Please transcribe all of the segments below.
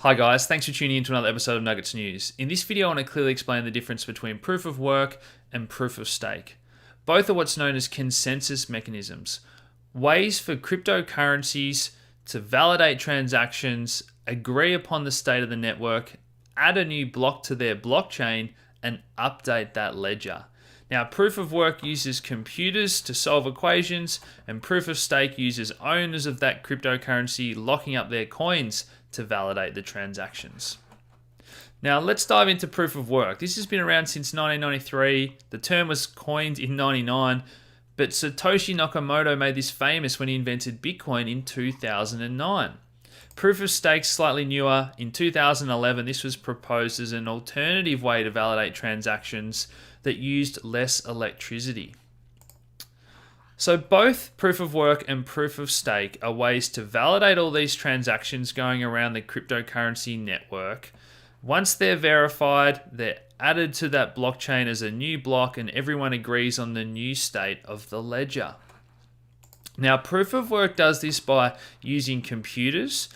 Hi guys, thanks for tuning in to another episode of Nuggets News. In this video I want to clearly explain the difference between proof of work and proof of stake. Both are what's known as consensus mechanisms, ways for cryptocurrencies to validate transactions, agree upon the state of the network, add a new block to their blockchain, and update that ledger. Now, proof of work uses computers to solve equations, and proof of stake uses owners of that cryptocurrency locking up their coins to validate the transactions. Now, let's dive into proof of work. This has been around since 1993. The term was coined in 99, but Satoshi Nakamoto made this famous when he invented Bitcoin in 2009. Proof of stake is slightly newer. In 2011, this was proposed as an alternative way to validate transactions that used less electricity. So both proof of work and proof of stake are ways to validate all these transactions going around the cryptocurrency network. Once they're verified, they're added to that blockchain as a new block and everyone agrees on the new state of the ledger. Now, proof of work does this by using computers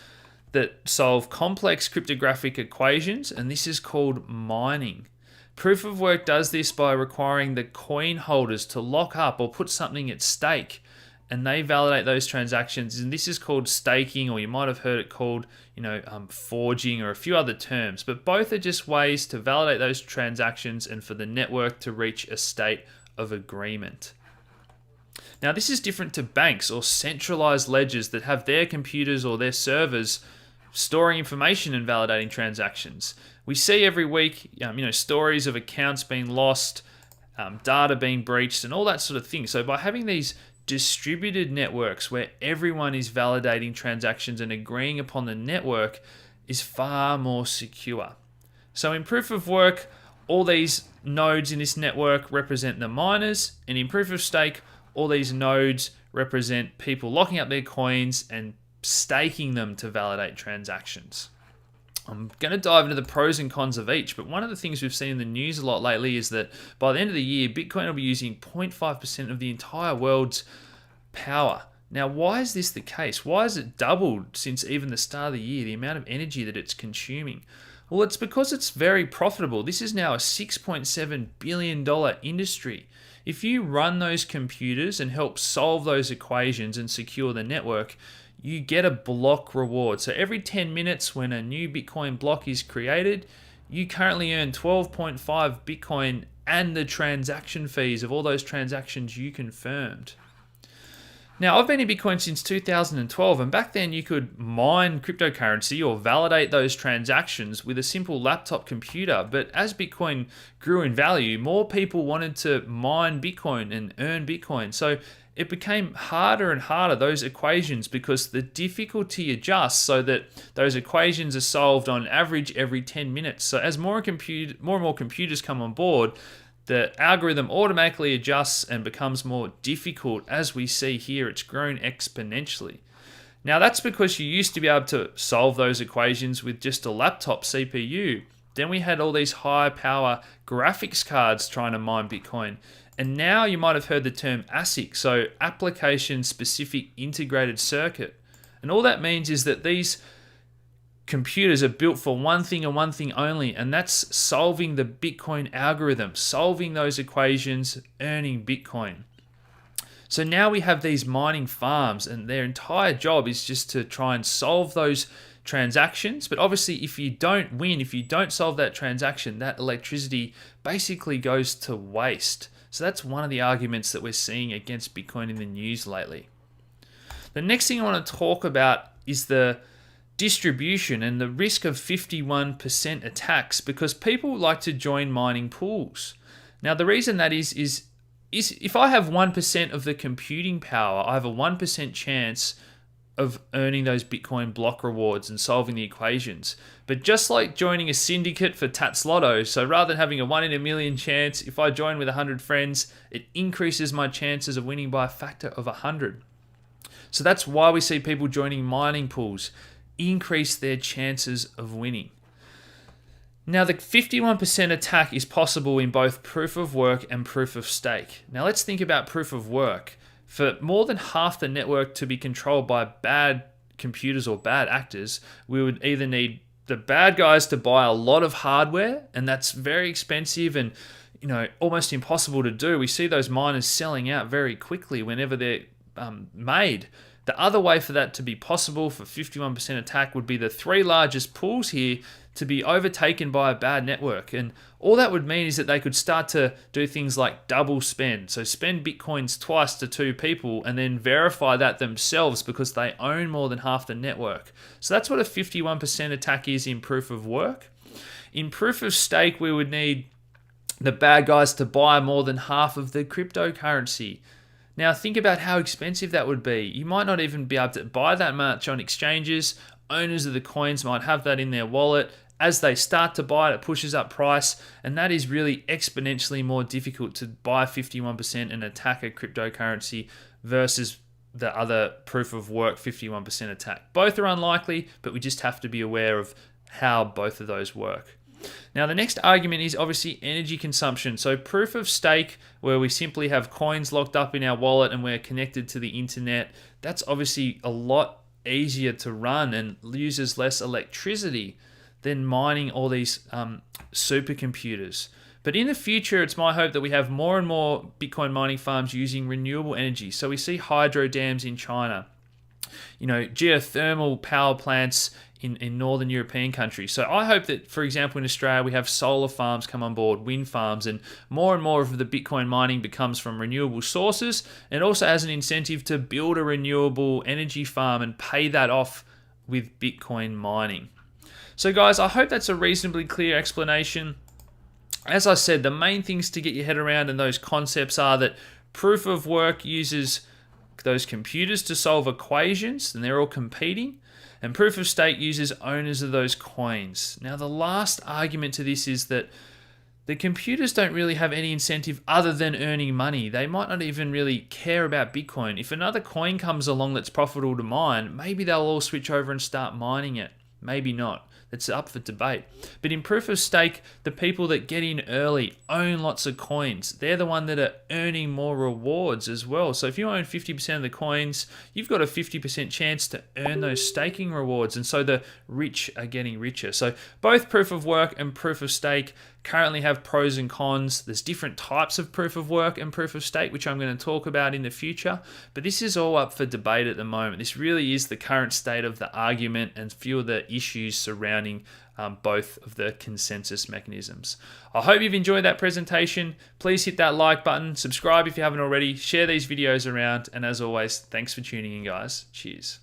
that solve complex cryptographic equations, and this is called mining. Proof of work does this by requiring the coin holders to lock up or put something at stake, and they validate those transactions, and this is called staking, or you might have heard it called, forging, or a few other terms. But both are just ways to validate those transactions and for the network to reach a state of agreement. Now, this is different to banks or centralized ledgers that have their computers or their servers storing information and validating transactions. We see every week, stories of accounts being lost, data being breached, and all that sort of thing. So by having these distributed networks where everyone is validating transactions and agreeing upon the network is far more secure. So in proof of work, all these nodes in this network represent the miners, and in proof of stake, all these nodes represent people locking up their coins and staking them to validate transactions. I'm going to dive into the pros and cons of each, but one of the things we've seen in the news a lot lately is that by the end of the year, Bitcoin will be using 0.5% of the entire world's power. Now, why is this the case? Why has it doubled since even the start of the year, the amount of energy that it's consuming? Well, it's because it's very profitable. This is now a $6.7 billion industry. If you run those computers and help solve those equations and secure the network, you get a block reward. So every 10 minutes when a new Bitcoin block is created, you currently earn 12.5 Bitcoin and the transaction fees of all those transactions you confirmed. Now, I've been in Bitcoin since 2012, and back then you could mine cryptocurrency or validate those transactions with a simple laptop computer. But as Bitcoin grew in value, more people wanted to mine Bitcoin and earn Bitcoin. So it became harder and harder, those equations, because the difficulty adjusts so that those equations are solved on average every 10 minutes. So as more and more computers come on board, the algorithm automatically adjusts and becomes more difficult. As we see here, it's grown exponentially. Now, that's because you used to be able to solve those equations with just a laptop CPU. Then we had all these high power graphics cards trying to mine Bitcoin. And now you might have heard the term ASIC, so application specific integrated circuit. And all that means is that these computers are built for one thing and one thing only, and that's solving the Bitcoin algorithm, solving those equations, earning Bitcoin. So now we have these mining farms, and their entire job is just to try and solve those transactions. But obviously, if you don't win, if you don't solve that transaction, that electricity basically goes to waste. So that's one of the arguments that we're seeing against Bitcoin in the news lately. The next thing I want to talk about is the distribution and the risk of 51% attacks, because people like to join mining pools. Now, the reason that is if I have 1% of the computing power, I have a 1% chance of earning those Bitcoin block rewards and solving the equations. But just like joining a syndicate for Tats Lotto, so rather than having a 1 in a million chance, if I join with 100 friends, it increases my chances of winning by a factor of 100. So that's why we see people joining mining pools increase their chances of winning. Now, the 51% attack is possible in both proof of work and proof of stake. Now, let's think about proof of work. For more than half the network to be controlled by bad computers or bad actors, we would either need the bad guys to buy a lot of hardware, and that's very expensive and almost impossible to do. We see those miners selling out very quickly whenever they're made. The other way for that to be possible for 51% attack would be the three largest pools here to be overtaken by a bad network. And all that would mean is that they could start to do things like double spend. So spend Bitcoins twice to two people and then verify that themselves because they own more than half the network. So that's what a 51% attack is in proof of work. In proof of stake, we would need the bad guys to buy more than half of the cryptocurrency. Now think about how expensive that would be. You might not even be able to buy that much on exchanges. Owners of the coins might have that in their wallet. As they start to buy it, it pushes up price, and that is really exponentially more difficult to buy 51% and attack a cryptocurrency versus the other proof of work 51% attack. Both are unlikely, but we just have to be aware of how both of those work. Now, the next argument is obviously energy consumption. So proof of stake, where we simply have coins locked up in our wallet and we're connected to the internet, that's obviously a lot easier to run and uses less electricity than mining all these supercomputers. But in the future, it's my hope that we have more and more Bitcoin mining farms using renewable energy. So we see hydro dams in China, geothermal power plants in northern European countries. So I hope that, for example, in Australia, we have solar farms come on board, wind farms, and more of the Bitcoin mining becomes from renewable sources, and also has an incentive to build a renewable energy farm and pay that off with Bitcoin mining. So guys, I hope that's a reasonably clear explanation. As I said, the main things to get your head around and those concepts are that proof of work uses those computers to solve equations, and they're all competing. And proof of stake uses owners of those coins. Now, the last argument to this is that the computers don't really have any incentive other than earning money. They might not even really care about Bitcoin. If another coin comes along that's profitable to mine, maybe they'll all switch over and start mining it. Maybe not. It's up for debate. But in proof of stake, the people that get in early own lots of coins. They're the one that are earning more rewards as well. So if you own 50% of the coins, you've got a 50% chance to earn those staking rewards. And so the rich are getting richer. So both proof of work and proof of stake currently have pros and cons. There's different types of proof of work and proof of stake, which I'm going to talk about in the future. But this is all up for debate at the moment. This really is the current state of the argument and few of the issues surrounding both of the consensus mechanisms. I hope you've enjoyed that presentation. Please hit that like button, subscribe if you haven't already, share these videos around, and as always, thanks for tuning in, guys. Cheers.